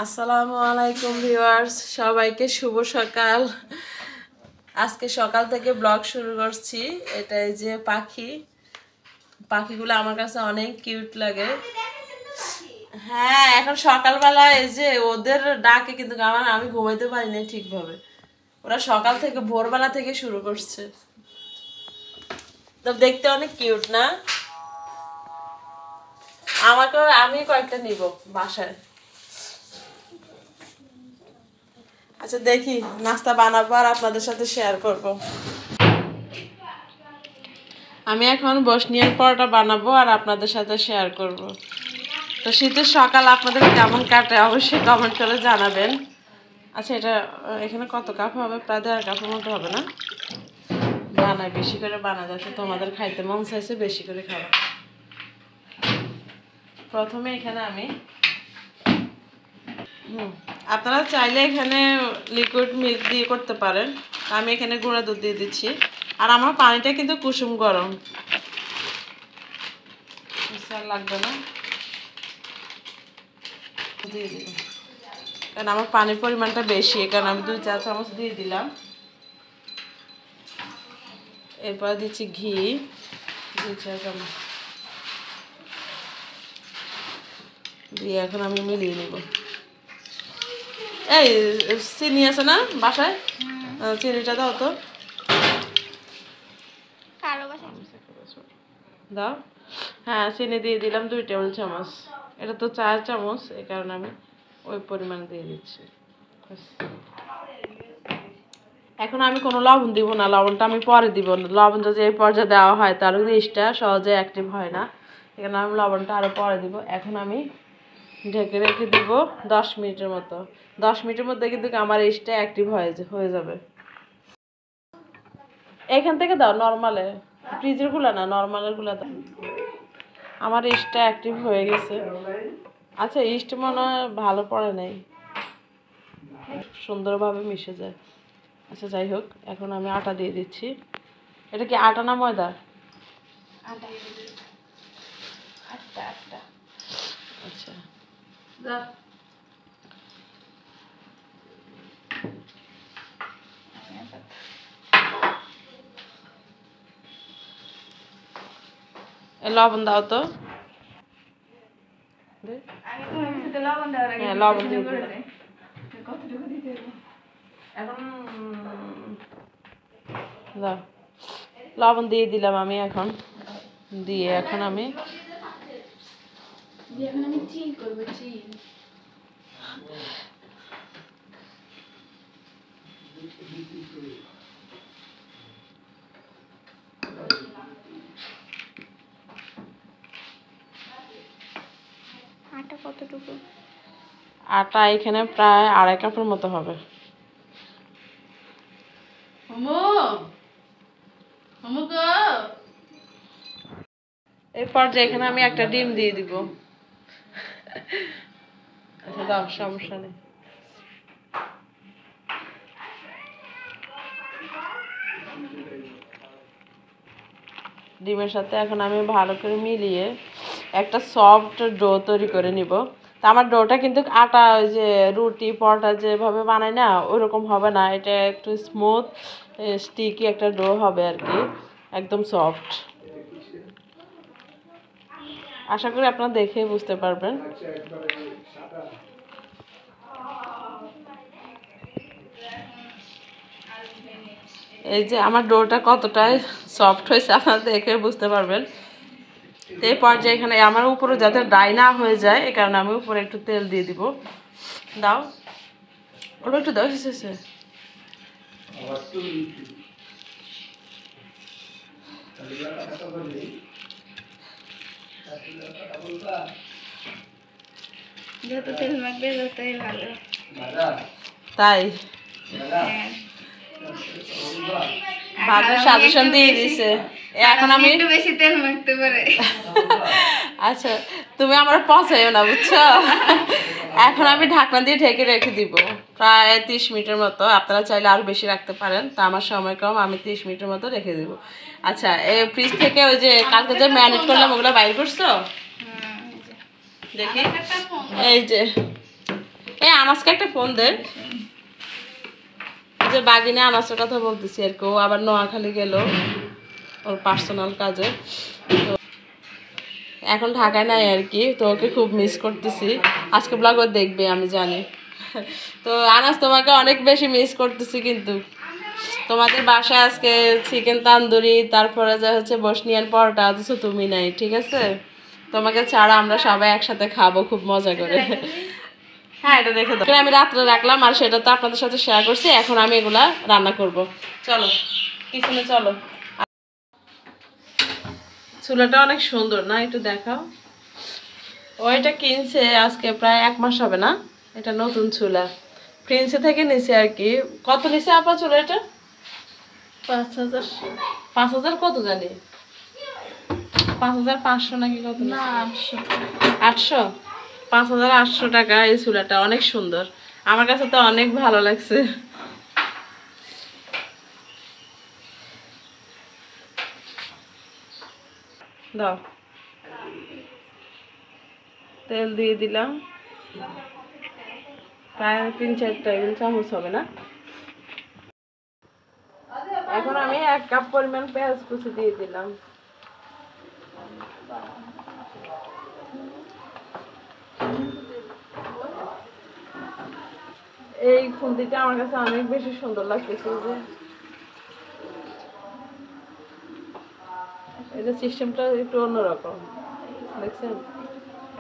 আসসালামু আলাইকুম ভিউয়ার্স, সবাইকে শুভ সকাল। আজকে সকাল থেকে ব্লগ শুরু করছি। এটাই যে পাখিগুলো আমার কাছে অনেক কিউট লাগে। হ্যাঁ, এখন সকালবেলা এই যে ওদের ডাকে কিন্তু আমি ঘুমাইতে পারিনি ঠিকভাবে। ওরা সকাল থেকে ভোরবেলা থেকে শুরু করছে। তো দেখতে অনেক কিউট না? আমি কয়েকটা নিব বাসায়। আচ্ছা, দেখি নাস্তা বানাবো আর আপনাদের সাথে শেয়ার করব। আমি এখন বসনিয়ার পরোটা বানাবো আর আপনাদের সাথে শেয়ার করব। তো শীতের সকাল আপনাদের কেমন কাটে অবশ্যই কমেন্ট করে জানাবেন। আচ্ছা, এটা এখানে কত কাপ হবে? প্রায় 1.5 কাপের মতো হবে না? বানাই, বেশি করে বানা যাচ্ছে, তোমাদের খাইতে মন চাইছে বেশি করে খাওয়া। প্রথমে এখানে আমি আপনারা চাইলে এখানে লিকুইড মিল্ক দিয়ে করতে পারেন। আমি এখানে গুঁড়া দুধ দিয়ে দিচ্ছি। আর আমার পানিটা কিন্তু কুসুম গরম, লাগবে না দিয়ে দিব, কারণ আমার পানির পরিমাণটা বেশি, কারণ আমি 2 চা চামচ দিয়ে দিলাম। এরপর দিচ্ছি ঘি 2 চা চামচ দিয়ে এখন আমি মিলিয়ে নেব। এই চিনি আছে না বাসায়? চিনিটা দাও তো, দাও। হ্যাঁ, চিনি দিয়ে দিলাম 2 টেবিল চামচ। এটা তো 4 চামচ, এই কারণে আমি ওই পরিমাণ দিয়ে দিচ্ছি। এখন আমি কোনো লবণ দিব না, লবণটা আমি পরে দিব। লবণ যদি এই পর্যায়ে দেওয়া হয় তাহলে জিনিসটা সহজে অ্যাক্টিভ হয় না, এখানে আমি লবণটা আরও পরে দিব। এখন আমি ঢেকে রেখে দিব 10 মিনিটের মতো। 10 মিনিটের মধ্যে কিন্তু আমার ইস্টটা অ্যাক্টিভ হয়ে যাবে। এখান থেকে দাও, নর্মালে, ফ্রিজের গুলা না, নর্মালের গুলা দাও। আমার ইস্টটা অ্যাক্টিভ হয়ে গেছে। আচ্ছা, ইস্ট মনে হয় ভালো পড়ে নাই, সুন্দরভাবে মিশে যায়। আচ্ছা, যাই হোক, এখন আমি আটা দিয়ে দিচ্ছি। এটা কি আটা না ময়দা? আটা। আচ্ছা, লবণ দাও তো। হ্যাঁ, লবণ দিয়ে দিলাম। এখন দাও, লবণ দিয়ে দিলাম আমি। এখন দিয়ে এখন আমি চিল করব। চিল আটা কতটুকু? আটা এখানে প্রায় 2.5 কাপের মতো হবে। এই পর্যায়ে এখানে আমি একটা ডিম দিয়ে দিব। আচ্ছা, দাও, সমস্যা নেই। ডিমের সাথে এখন আমি ভালো করে মিলিয়ে একটা সফট ডো তৈরি করে নিব। তা আমার ডোটা কিন্তু আটা, ওই যে রুটি পরোটা যেভাবে বানায় না ওইরকম হবে না, এটা একটু স্মুথ স্টিকি একটা ডো হবে আর কি, একদম সফট। আশা করি আপনারা দেখে বুঝতে পারবেন। এই যে আমার ডোটা কতটা সফট হয়েছে আপনারা দেখে বুঝতে পারবেন। তো এই পর্যায়ে এখানে আমার উপরে যাতে ড্রাই না হয়ে যায় এই কারণে আমি উপরে একটু তেল দিয়ে দিব। দাও, ওটা একটু দাও। শেষে যত তেল মাখবে ততই ভালো। তাই ভালো সাজেশন দিয়ে দিছে। এখন আমি একটু বেশি তেল মাখতে পারে। আচ্ছা, তুমি আমার পচাইও না, বুঝছো? এখন আমি ঢাকনা দিয়ে ঢেকে রেখে দিব প্রায় 30 মিনিটের মতো। আপনারা চাইলে আরো বেশি রাখতে পারেন, তা আমার সময় কম, আমি 30 মিনিটের মতো রেখে দিব। আচ্ছা, এই ফ্রিজ থেকে ওই যে কালকে যে ম্যারিনেট করলাম ওগুলো বাইর করছো? দেখি, এই যে এই আনাসকে একটা ফোন দে, যে বাগিনে আনাসের কথা বলতেছি আর কি, ও আবার নোয়াখালী গেল ওর পার্সোনাল কাজে, তো এখন ঢাকায় নাই আর কি, তো ওকে খুব মিস করতেছি। আজকে ব্লগ ও দেখবে আমি জানি। তো আনাস তোমাকে অনেক বেশি মিস করতেছি, কিন্তু তোমাদের বাসায় আজকে চিকেন তান্দুরি, তারপরে যা হচ্ছে বসনিয়ান পরোটা, অথচ তুমি নাই, ঠিক আছে? তোমাকে ছাড়া আমরা সবাই একসাথে খাবো খুব মজা করে। হ্যাঁ, এটা রেখে দাও। আমি রাত্রে রাখলাম আর সেটা তো আপনাদের সাথে শেয়ার করছি। এখন আমি এগুলা রান্না করব। চলো কিচেনে চলো। চুলাটা অনেক সুন্দর না, একটু দেখাও। ও এটা কিনছে আজকে প্রায় 1 মাস হবে না, এটা নতুন চুলা, প্রিন্সে থেকে নিছে আর কি। কত নিছে আপা চুলা এটা? 5,000। 5,000 কত জানি, 5,500 নাকি কত? না 800। 800? 5,800 টাকা এই চুলাটা, অনেক সুন্দর, আমার কাছে তো অনেক ভালো লাগছে। দাও, তেল দিয়ে দিলাম প্রায় 3-4 টেবিল চামচ হবে না। এখন আমি 1 কাপ পরিমাণ পেঁয়াজ কুচি দিয়ে দিলাম। এই খুন্তিটা আমার কাছে অনেক বেশি সুন্দর লাগতেছে, যে এটা সিস্টেমটা একটু অন্যরকম, দেখছেন?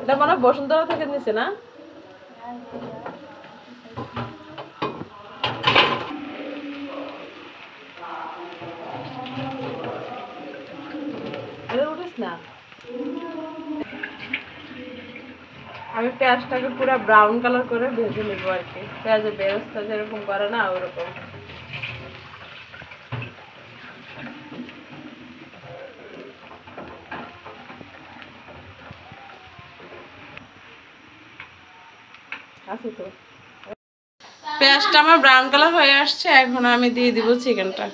এটা মনে হয় বসুন্ধরা থেকে নিছে না? এটা উঠিস না। আমি পেঁয়াজটাকে পুরো ব্রাউন কালার করে ভেজে নেবো আর কি, পেঁয়াজের বেরেস্তা যেরকম করে না ওরকম। আছে তো, পেঁয়াজটা আমার ব্রাউন কালার হয়ে আসছে, এখন আমি দিয়ে দিব চিকেনটা।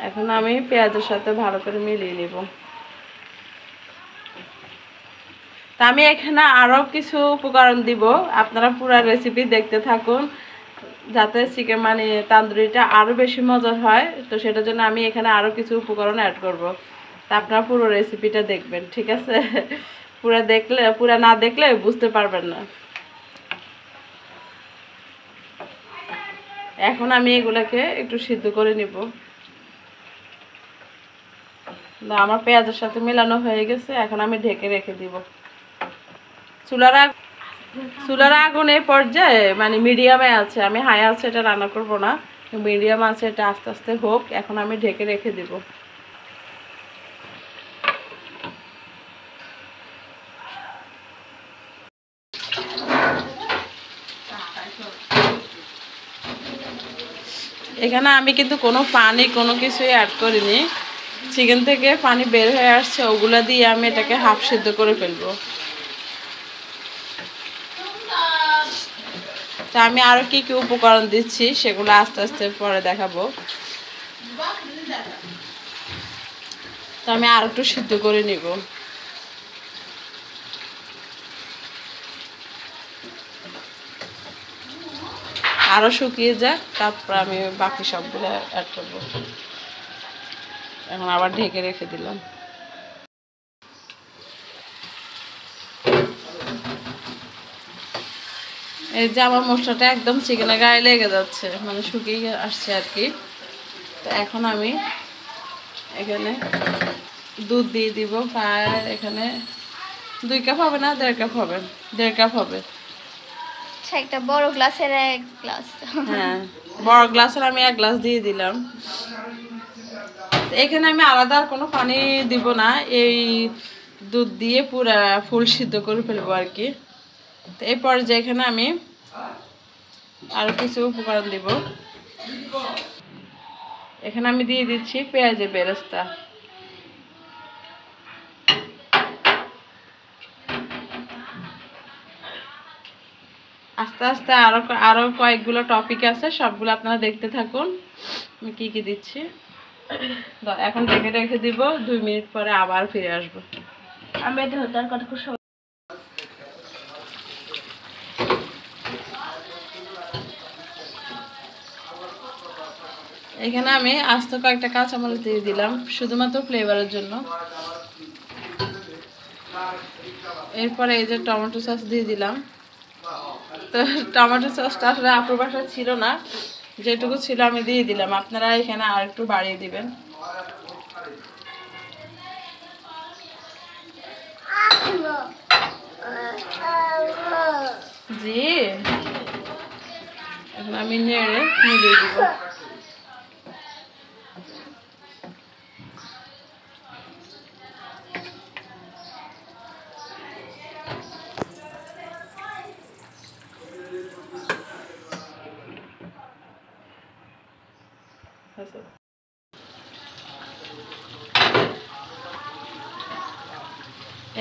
এখন আমি পেঁয়াজের সাথে ভালো করে মিলিয়ে নিব। তা আমি এখানে আরও কিছু উপকরণ দিব, আপনারা পুরো রেসিপি দেখতে থাকুন, যাতে চিকেন মানে তান্দুরিটা আরও বেশি মজার হয়। তো সেটার জন্য আমি এখানে আরও কিছু উপকরণ অ্যাড করব, তা আপনারা পুরো রেসিপিটা দেখবেন, ঠিক আছে? পুরো না দেখলে বুঝতে পারবেন না। এখন আমি এগুলাকে একটু সিদ্ধ করে নিব। আমার পেঁয়াজের সাথে মেলানো হয়ে গেছে, এখন আমি ঢেকে রেখে দিব। চুলার আগুন এই পর্যায়ে মানে মিডিয়ামে আছে, আমি হাই আছে এটা রান্না করব না, মিডিয়াম আছে, এটা আস্তে আস্তে হোক। এখন আমি ঢেকে রেখে দিব। এখানে আমি কিন্তু কোনো পানি কোনো কিছুই অ্যাড করিনি, চিকেন থেকে পানি বের হয়ে আসছে, ওগুলা দিয়ে আমি এটাকে হাফ সিদ্ধ করে ফেলবো। তা আমি আরও কি কি উপকরণ দিচ্ছি সেগুলো আস্তে আস্তে পরে দেখাবো। তো আমি আর একটু সিদ্ধ করে নিব, আরও শুকিয়ে যাক, তারপর আমি বাকি সবগুলো অ্যাড করবো। এখন আবার ঢেকে রেখে দিলাম। এই যে আমার মশলাটা একদম চিকেনের গায়ে লেগে যাচ্ছে, মানে শুকিয়ে আসছে আর কি। তো এখন আমি এখানে দুধ দিয়ে দিব প্রায়, এখানে 2 কাপ হবে না, 1.5 কাপ হবে, 1.5 কাপ হবে। একটা বড় গ্লাসের 1 গ্লাস। হ্যাঁ, বড় গ্লাসের আমি 1 গ্লাস দিয়ে দিলাম। এখানে আমি আলাদা আর কোনো পানি দিব না, এই দুধ দিয়ে পুরা ফুল সিদ্ধ করে ফেলবো আর কি। তো এই পর্যায়ে এখানে আমি আরও কিছু উপকরণ দিব। এখানে আমি দিয়ে দিচ্ছি পেঁয়াজের বেরেস্তা। আস্তে আস্তে আরো কয়েকগুলো টপিক আছে, সবগুলো আপনারা দেখতে থাকুন আমি কি কি দিচ্ছি। এখন ঢেকে রেখে দিব, 2 মিনিট পরে আবার ফিরে আসবো। আমি এটা হতার কথা খুব এখানে আমি আস্ত কয়েকটা কাঁচামরিচ দিয়ে দিলাম শুধুমাত্র ফ্লেভারের জন্য। এরপরে এই যে টমেটো সস দিয়ে দিলাম। তো টমেটো সসটা আসলে আপুর বাসায় ছিল না, যেটুকু ছিল আমি দিয়ে দিলাম, আপনারা এখানে আর একটু বাড়িয়ে দিবেন। জি, এখন আমি নেড়ে মিলিয়ে দিব।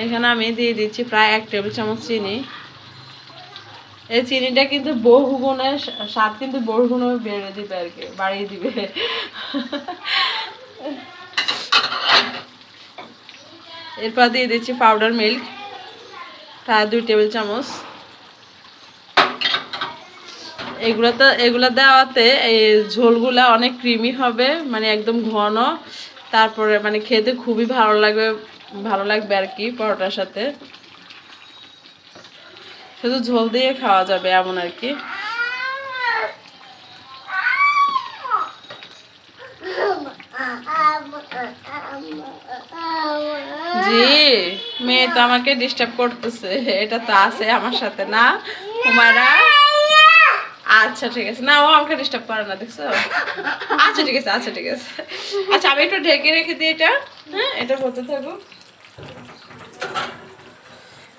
এখানে আমি দিয়ে দিচ্ছি প্রায় 1 টেবিল চামচ চিনি। এই চিনিটা কিন্তু বহুগুণে স্বাদ কিন্তু বহুগুণে বেড়ে দিবে আর কি, বাড়িয়ে দিবে। এরপর দিয়ে দিচ্ছি পাউডার মিল্ক প্রায় 2 টেবিল চামচ। এগুলো দেওয়াতে এই ঝোলগুলা অনেক ক্রিমি হবে, মানে একদম ঘন, তারপরে মানে খেতে খুবই ভালো লাগবে আর কি পরোটার সাথে। শুধু ঝোল দিয়ে খাওয়া যাবে এমন আর কি। জি, মেয়ে তো আমাকে ডিস্টার্ব করতেছে, এটা তো আছে আমার সাথে না হুমায়রা? আচ্ছা ঠিক আছে, না ও আমাকে ডিস্টার্ব করে না, দেখছো? আচ্ছা ঠিক আছে, আচ্ছা ঠিক আছে। আচ্ছা আমি একটু ঢেকে রেখে দিই এটা। হ্যাঁ, এটা হতে থাকুক।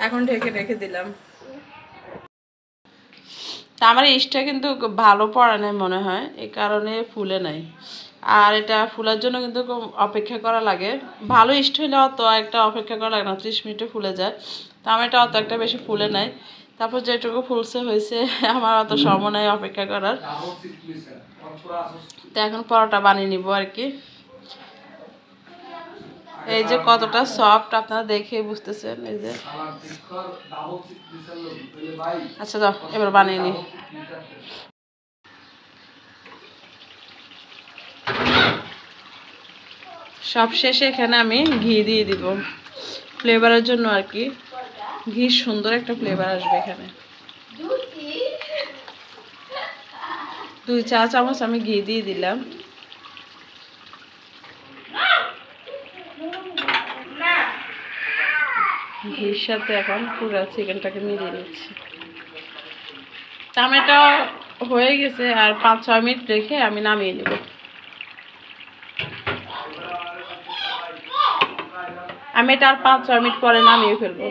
এখন ঢেকে রেখে দিলাম। তা আমার ইস্টটা কিন্তু ভালো পড়া নাই মনে হয়, এই কারণে ফুলে নাই। আর এটা ফুলার জন্য কিন্তু অপেক্ষা করা লাগে। ভালো ইস্ট হইলে অত একটা অপেক্ষা করা লাগে না, 30 মিনিটে ফুলে যায়। তো আমার এটা অত একটা বেশি ফুলে নাই। তারপর যেটুকু ফুলছে হয়েছে, আমার অত সময় নাই অপেক্ষা করার। তো এখন পরোটা বানিয়ে নিব আর কি। এই যে কতটা সফট আপনারা দেখে বুঝতেছেন, এই যে। আচ্ছা দাও, এবার বানিয়ে নি। সব শেষে এখানে আমি ঘি দিয়ে দিব ফ্লেভারের জন্য আর কি। ঘি সুন্দর একটা ফ্লেভার আসবে এখানে। 2 চা চামচ আমি ঘি দিয়ে দিলাম। ঘির সাথে এখন পুরো চিকেনটাকে মিলিয়ে নিচ্ছি। টমেটো হয়ে গেছে, আর 5-6 মিনিট রেখে আমি নামিয়ে নেব। আমি এটা আর 5-6 মিনিট পরে নামিয়ে ফেলবো।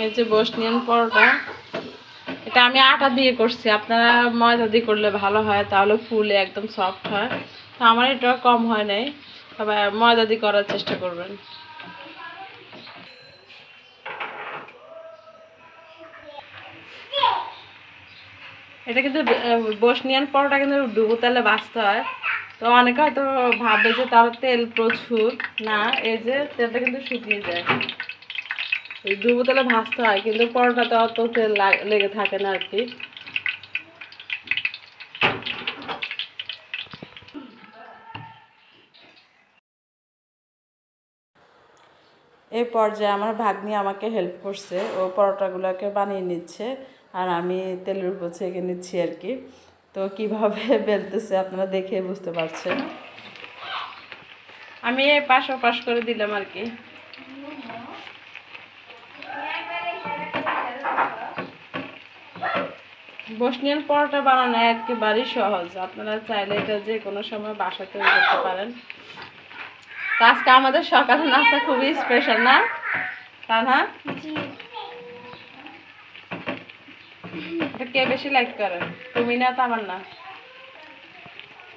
এই যে বসনিয়ান পরোটা, এটা আমি আটা দিয়ে করছি, আপনারা ময়দা দিয়ে করলে ভালো হয়, তাহলে ফুলে একদম সফট হয়। তো আমার এটা কম হয় নাই, তবে ময়দা দিয়ে করার চেষ্টা করবেন। এটা কিন্তু বসনিয়ান পরোটা কিন্তু ডুবো তেলে ভাজতে হয়। তো অনেকে হয়তো ভাববে যে তার তেল প্রচুর, না, এই যে তেলটা কিন্তু শুকিয়ে যায়। এই ডুবো তেলে ভাজতে হয়, কিন্তু পরোটাতে অত তেল লেগে থাকে না আর কি। এই পর্যায়ে আমার ভাগ্নি আমাকে হেল্প করছে, ও পরোটাগুলোকে বানিয়ে নিচ্ছে, আর আমি তেলের উপর ছেঁকে নিচ্ছি আর কি। তো কিভাবে বেলতেছে আপনারা দেখে বুঝতে পারছেন। আমি এই পাশ ওপাশ করে দিলাম আর কি। বসনিয়ান পরোটা বানানো একেবারেই সহজ, আপনারা চাইলে এটা যে কোনো সময় বাসাতে করতে পারেন। তো আজকে আমাদের সকালের নাস্তা খুবই স্পেশাল, না তানহা? এটা কে বেশি লাইক করে, তুমি না তামান্না?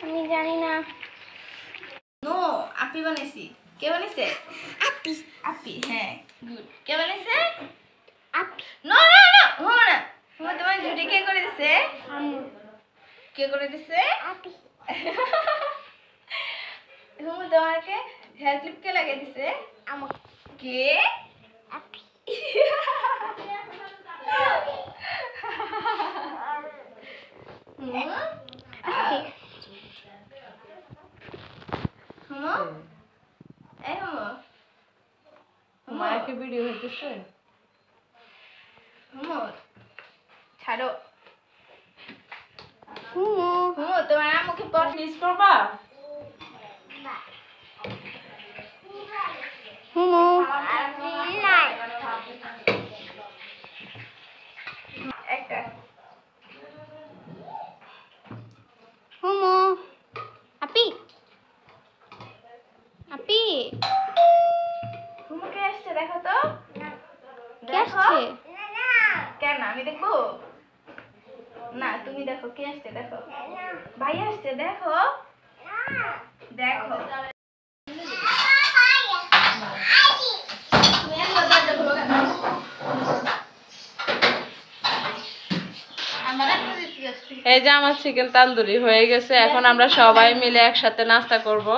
আমি জানি না। নো, আপনি বানাইছি। কে বানাইছে? আপি। আপি, হ্যাঁ, গুড। কে বানাইছে? আপি। নো নো নো, হুমা না। হুমা তোমার ঝুটি কে করে দিছে? কে করে দিছে? আপি। হুমা তোমাকে হেয়ার ক্লিপ কে লাগিয়ে দিছে? আমা। কে? আপি। হুমা? আপি। হুমা? এই হুমা। মাকে ভিডিও হইতেছে। হুমা, ছাড়ো। হুমু হুমা, তোমার আম্মুকে পর মিস করবা? হুমু একটা হুমু আপি আপি হুমা কে আসছে দেখো তো। কে দেখো। আসছে? কেন আমি দেখবো? না, তুমি দেখো কে আসছে দেখো। ভাই আসছে দেখো। দেখো। তুমি একবার দরজা খোলো কেন? আমার একটা দিচ্ছি আসছি। এই যে আমার চিকেন তান্দুরি হয়ে গেছে, এখন আমরা সবাই মিলে একসাথে নাস্তা করব।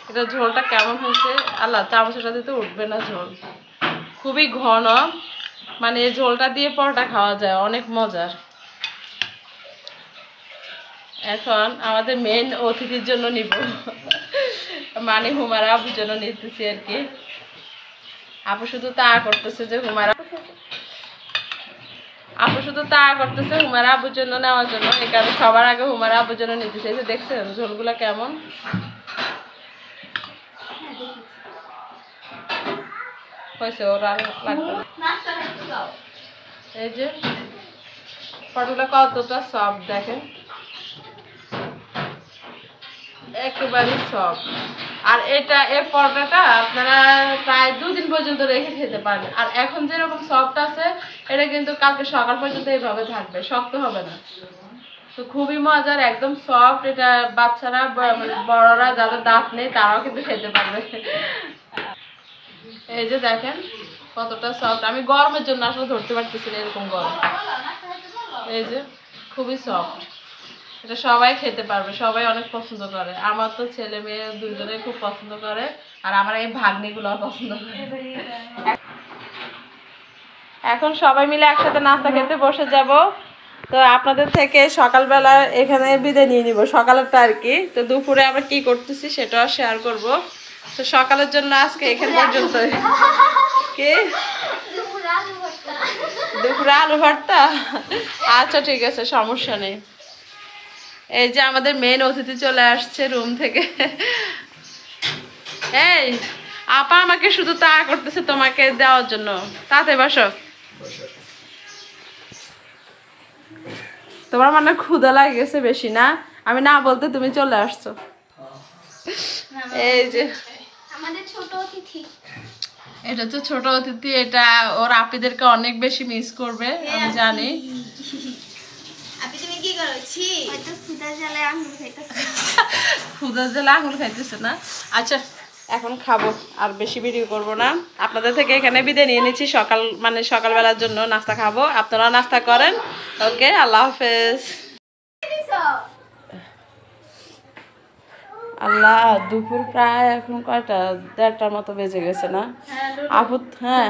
এটা ঝোলটা কেমন হয়েছে আল্লাহ, চামচের সাথে তো উঠবে না ঝোল, খুবই ঘন, মানে এই ঝোলটা দিয়ে পরোটা খাওয়া যায়, অনেক মজার। এখন আমাদের মেন অতিথির জন্য নিব, মানে হুমারা আপুর জন্য নিতেছি আর কি। আপু শুধু তা করতেছে যে হুমারা হুমারা আবুর জন্য নেওয়ার জন্য, এই কারণে সবার আগে হুমারা আবুর জন্য নিতে চাইছে। দেখছেন ঝোলগুলা কেমন হয়েছে, ওর আর লাগবে না। নাস্তা খাইতে দাও। এই যে পটলটা কতটা সফট দেখেন, একেবারে সফট। আর এই পরোটাটা আপনারা প্রায় 2 দিন পর্যন্ত রেখে খেতে পারেন। আর এখন যেরকম সফট আছে, এটা কিন্তু কালকে সকাল পর্যন্ত এইভাবে থাকবে, শক্ত হবে না। তো খুবই মজার, একদম সফট। এটা বাচ্চারা মানে বড়রা যাদের দাঁত নেই তারাও কিন্তু খেতে পারবে। এই যে দেখেন কতটা সফট, আমি গরমের জন্য আসলে ধরতে পারতেছি না, এরকম গরম। এই যে খুবই সফট, এটা সবাই খেতে পারবে, সবাই অনেক পছন্দ করে। আমার তো ছেলে মেয়ে দুইজনে খুব পছন্দ করে, আর আমার এই ভাগ্নিগুলো পছন্দ করে। এখন সবাই মিলে একসাথে নাস্তা খেতে বসে যাব। তো আপনাদের থেকে সকালবেলা এখানে বিদায় নিয়ে নিব, সকালেরটা আর কি। তো দুপুরে আমরা কি করতেছি সেটাও শেয়ার করব। তো সকালের জন্য আজকে এখানে পর্যন্ত। কি দুপুরে আলু ভর্তা? আচ্ছা ঠিক আছে, সমস্যা নেই। এই যে আমাদের মেন অতিথি চলে আসছে রুম থেকে। এই আপা আমাকে শুধু তা করতেছে তোমাকে দেওয়ার জন্য, তাতে বসো। তোমার মানে ক্ষুধা লাগেছে বেশি না? আমি না বলতে তুমি চলে আসছো। এই যে আমাদের ছোট অতিথি। এটা তো ছোট অতিথি, এটা ওর আপিদেরকে অনেক বেশি মিস করবে আমি জানি। আপনি তুমি কি করো? ছি, হয়তো ক্ষুধা জ্বালায় আঙুল খাইতেছে। ক্ষুধার জেলা আঙুল খাইতেছে না। আচ্ছা এখন খাবো, আর বেশি ভিডিও করব না। আপনাদের থেকে এখানে বিদায় নিয়ে নিচ্ছি, সকালবেলার জন্য নাস্তা খাবো, আপনারা নাস্তা করেন। ওকে, আল্লাহ হাফেজ। আল্লাহ, দুপুর প্রায় এখন কয়টা, 1:30টার মতো বেজে গেছে না আপু? হ্যাঁ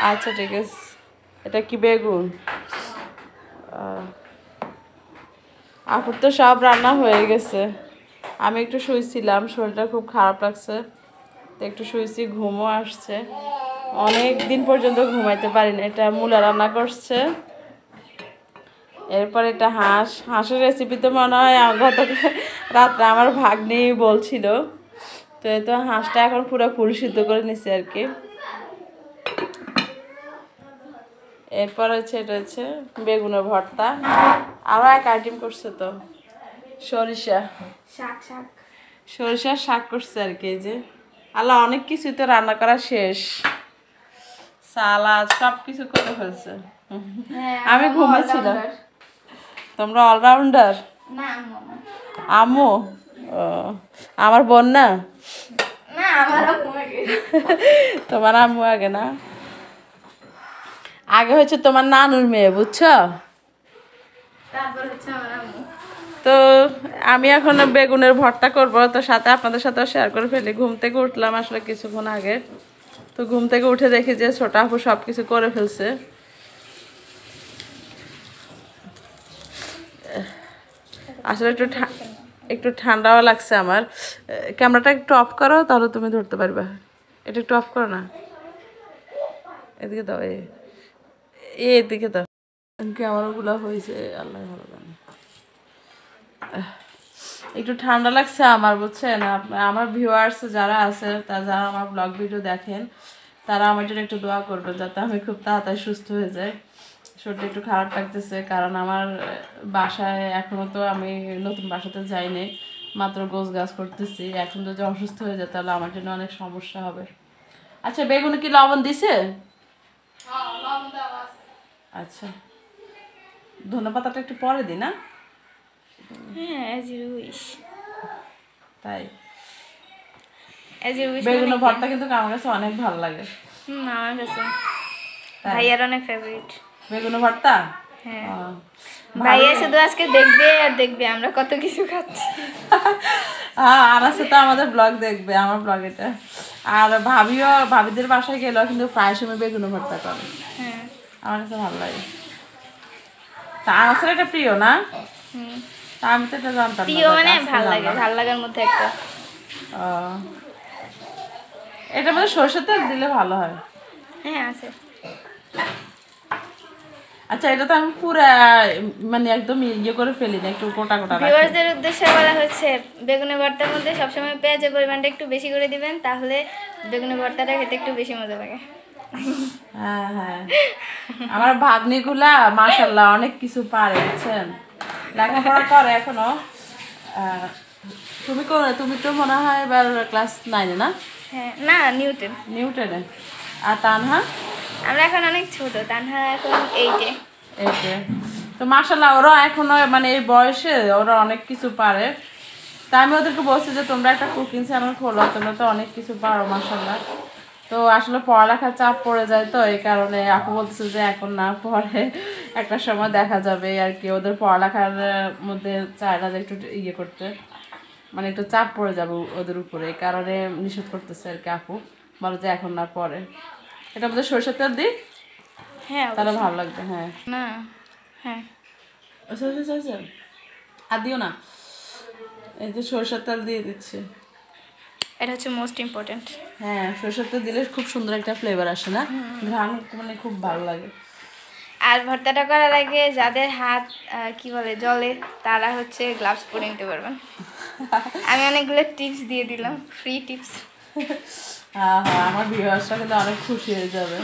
আচ্ছা ঠিক আছে। এটা কি বেগুন? আপুর তো সব রান্না হয়ে গেছে। আমি একটু শুয়েছিলাম, শরীরটা খুব খারাপ লাগছে, তো একটু শুয়েছি, ঘুমও আসছে। অনেক দিন পর্যন্ত ঘুমাইতে পারিনি। এটা মূলা রান্না করছে, এরপর এটা হাঁসের রেসিপি তো মনে হয় গত রাত্রে আমার ভাগ্নি বলছিল। তো এই তো হাঁসটা এখন পুরো ফুল সিদ্ধ করে নিচ্ছে আর কি। এরপর হচ্ছে এটা হচ্ছে বেগুনের ভর্তা, আরও এক আইটেম করছে তো সরিষার শাক করছে আর কি। এই যে আল্লাহ, অনেক কিছু তো রান্না করা শেষ, সালাদ সব কিছু করে ফেলছে। আমি ঘুমাইছিলাম। তোমরা অলরাউন্ডার। না আম্মু ও আমার বোন না, না আমার আম্মু আগে। তোমার আম্মু আগে না, আগে হচ্ছে তোমার নানুর মেয়ে, বুঝছো? তারপর হচ্ছে আমার আম্মু। তো আমি এখন বেগুনের ভর্তা করব, তো সাথে আপনাদের সাথে শেয়ার করে ফেলি। ঘুম থেকে উঠলাম আসলে কিছুক্ষণ আগে, তো ঘুম থেকে উঠে দেখি যে ছোট আপু সব কিছু করে ফেলছে। আসলে একটু ঠান্ডাও লাগছে আমার। ক্যামেরাটা একটু অফ করো, তাহলে তুমি ধরতে পারবে। এটা একটু অফ করো না, এদিকে দাও, এদিকে দাও। ক্যামেরাগুলো হয়েছে আল্লাহ ভালো জানে। একটু ঠান্ডা লাগছে আমার, বুঝছেন? আমার ভিউয়ার্স যারা আছে, যারা আমার ব্লগ ভিডিও দেখেন, তারা আমার জন্য একটু দোয়া করবেন যাতে আমি খুব তাড়াতাড়ি সুস্থ হয়ে যাই। শরীরটা একটু খারাপ লাগতেছে, কারণ আমার বাসায় এখনও তো আমি নতুন বাসাতে যাইনি, মাত্র গোছগাছ করতেছি। এখন যদি অসুস্থ হয়ে যায় তাহলে আমার জন্য অনেক সমস্যা হবে। আচ্ছা, বেগুনে কি লবণ দিছে? আচ্ছা, ধনেপাতাটা একটু পরে দিই না? হ্যাঁ as you wish. তাই As you wish বেগুনের মানে ভর্তা কিন্তু আমার কাছে অনেক ভালো লাগে। আমার কাছে তাই? ভাইয়ার অনেক ফেভারিট। বেগুনের ভর্তা? হ্যাঁ, ও, ভাইয়া শুধু আজকে দেখবে আর দেখবে আমরা কত কিছু খাচ্ছি। হ্যাঁ, আর আছে তো আমাদের ব্লগ দেখবে, আমার ব্লগ এটা। আর ভাবিদের বাসায় গেলেও কিন্তু প্রায় সময় বেগুনের ভর্তা করে। হ্যাঁ। আমার কাছে ভালো লাগে। তা আসলে এটা প্রিয় না? হুম। তা আমি তো এটা জানতাম না, প্রিয় মানে আজকে ভাল লাগে, জানলাম। ভাল লাগার মধ্যে একটা। ও, এটা মধ্যে সরষের তেল দিলে ভালো হয়। হ্যাঁ আছে। আচ্ছা, এটা তো আমি পুরা মানে একদম ইয়ে করে ফেলি না, একটু গোটা গোটা রাখি। ভিউয়ারদের উদ্দেশ্যে বলা হচ্ছে বেগুনের ভর্তার মধ্যে সবসময় পেঁয়াজের পরিমাণটা একটু বেশি করে দিবেন, তাহলে বেগুনের ভর্তাটা খেতে একটু বেশি মজা লাগে। হ্যাঁ হ্যাঁ, আমার ভাগ্নিগুলা মাশাআল্লাহ অনেক কিছু পারে, বুঝছেন? লেখাপড়া করে এখনো। তুমি তো মনে হয় এবার ক্লাস 9-এ না? হ্যাঁ, না নিউটন। নিউটনে। আর তানহা? আমরা এখন অনেক ছোট, তানহা এখন 8-এ। এইটে। তো মাশাআল্লাহ ওরা এখনো মানে এই বয়সে ওরা অনেক কিছু পারে। তা আমি ওদেরকে বলছি যে তোমরা একটা কুকিং চ্যানেল খোলো, তোমরা তো অনেক কিছু পারো মাশাআল্লাহ। তো আসলে পড়ালেখার চাপ পড়ে যায়, তো এই কারণে আপু বলতেছে যে এখন না, পরে একটা সময় দেখা যাবে আর কি। ওদের পড়ালেখার মধ্যে চায় না যে একটু ইয়ে করতে, মানে একটু চাপ পড়ে যাবে ওদের উপরে, এই কারণে নিষেধ করতেছে আর কি আপু। বলো যে এখন না, পরে। এটা মধ্যে সরষের তেল দিই, হ্যাঁ তাহলে ভালো লাগবে। হ্যাঁ, না, হ্যাঁ সরষের আর দিও না, এই যে সরষের তেল দিয়ে দিচ্ছি। এটা হচ্ছে মোস্ট ইম্পর্টেন্ট। হ্যাঁ, সরষের তেল দিলে খুব সুন্দর একটা ফ্লেভার আসে না, ঘ্রাণ মানে খুব ভালো লাগে। আর ভর্তাটা করার আগে যাদের হাত কি বলে জলে, তারা হচ্ছে গ্লাভস পরে নিতে পারবেন। আমি অনেকগুলো টিপস দিয়ে দিলাম, ফ্রি টিপস। হ্যাঁ হ্যাঁ, আমার ভিউয়ার্সরা কিন্তু অনেক খুশি হয়ে যাবে।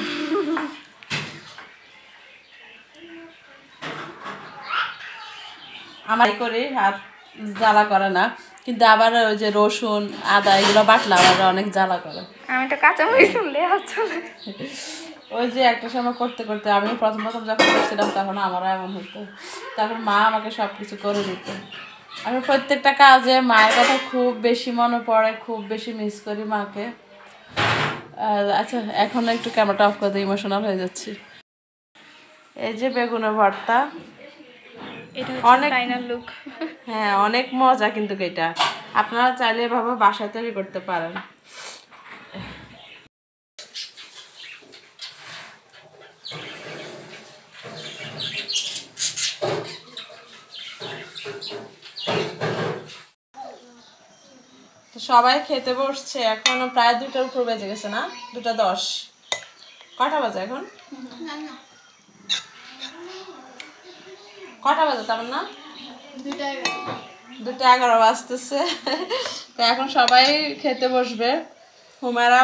আমার করে হাত জ্বালা করে না, কিন্তু আবার ওই যে রসুন আদা এগুলো বাটলে আবার অনেক জ্বালা করে। আমি তো কাঁচা মরিচ শুনলে হাত চলে। ওই যে একটা সময় করতে করতে আমি প্রথম যখন করছিলাম তখন আমারও এমন হতো, তখন মা আমাকে সব কিছু করে দিত। আমি প্রত্যেকটা কাজে মায়ের কথা খুব বেশি মনে পড়ে, খুব বেশি মিস করি মাকে। আচ্ছা, এখন একটু ক্যামেরাটা অফ করে দিয়ে ইমোশনাল হয়ে যাচ্ছি। এই যে বেগুনের ভর্তা, এটা অনেক ফাইনাল লুক। হ্যাঁ, অনেক মজা কিন্তু এটা। আপনারা চাইলে এভাবে বাসায় তৈরি করতে পারেন। সবাই খেতে বসছে, এখন প্রায় 2টার উপর বেজে গেছে না, 2:10। কটা বাজে এখন? কটা বাজে তার না? 2:11 বাজতেছে। তো এখন সবাই খেতে বসবে। হুমায়রা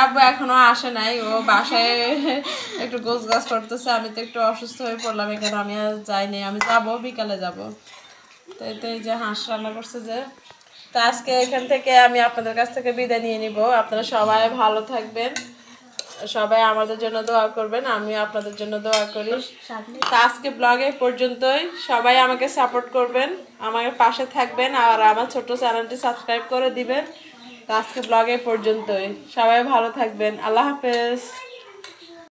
আব্বু এখনো আসে নাই, ও বাসায় একটু গোছগাছ করতেছে। আমি তো একটু অসুস্থ হয়ে পড়লাম, এখানে আমি আর যাইনি, আমি যাবো বিকালে যাবো। তো এতে এই যে হাঁস রান্না করছে যে। তো আজকে এখান থেকে আমি আপনাদের কাছ থেকে বিদায় নিয়ে নিব। আপনারা সবাই ভালো থাকবেন, সবাই আমাদের জন্য দোয়া করবেন, আমিও আপনাদের জন্য দোয়া করি। তো আজকে ব্লগে পর্যন্তই। সবাই আমাকে সাপোর্ট করবেন, আমার পাশে থাকবেন, আর আমার ছোট চ্যানেলটি সাবস্ক্রাইব করে দিবেন। তো আজকে ব্লগে পর্যন্তই। সবাই ভালো থাকবেন। আল্লাহ হাফেজ।